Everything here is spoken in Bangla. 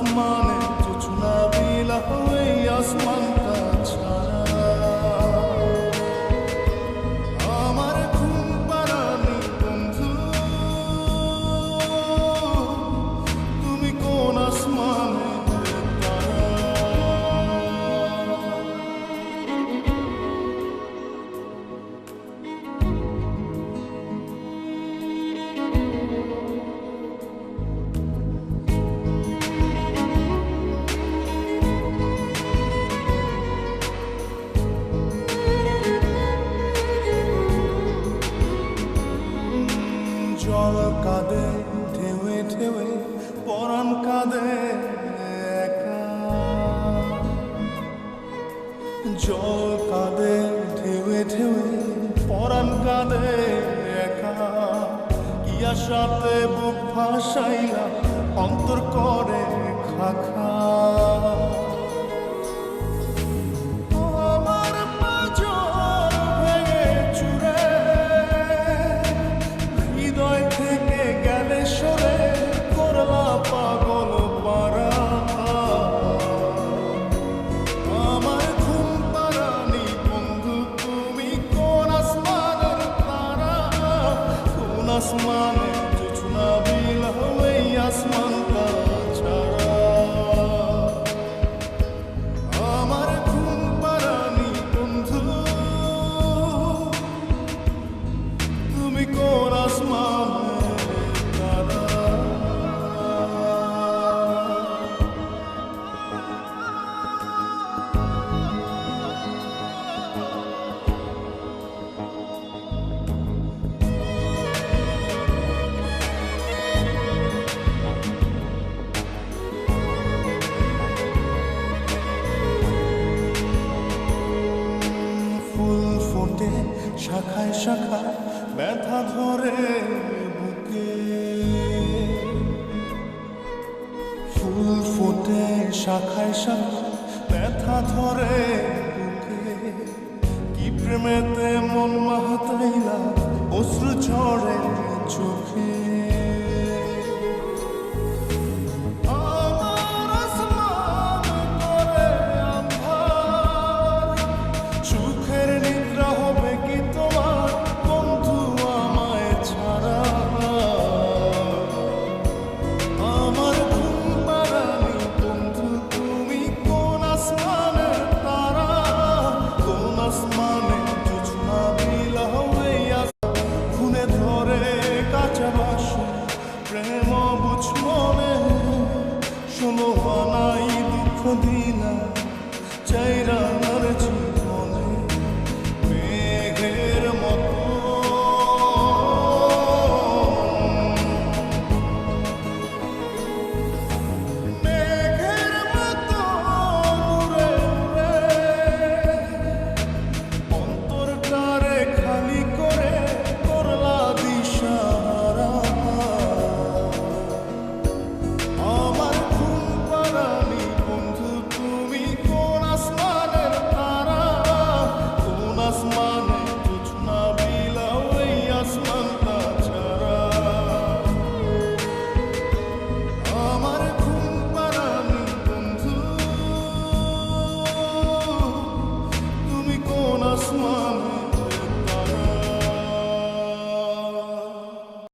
আসমানে কিছু না বিলা হয়ে আসমানটা ছাড়া আমার ঘুম পাড়ানি বন্ধু তুমি কোন আসমানে জল কাঁদে ঢেউে ঢেউে পরাণ কাঁদে একা জল কাঁদে ঢেউে ঢেউে পরাণ কাঁদে একা কি আশাতে বুক ভাসাইলা অন্তর করে খাখা আসমানে কিছু না বিল হয়ে আসমানটা ছাড়া আমার ঘুম পাড়ানি বন্ধু তুমি কোন আসমানে তারা শাখায় শাখায় ব্যথা ধরে বুকে ফুল ফোটে শাখায় শাখায় ব্যথা ধরে বুকে কি প্রেমেতে মন মাহাতাইলা অশ্রু ঝরে চোখে প্রেম বুঝ মনে শোনো নাই দুঃখ দিলা চাইরা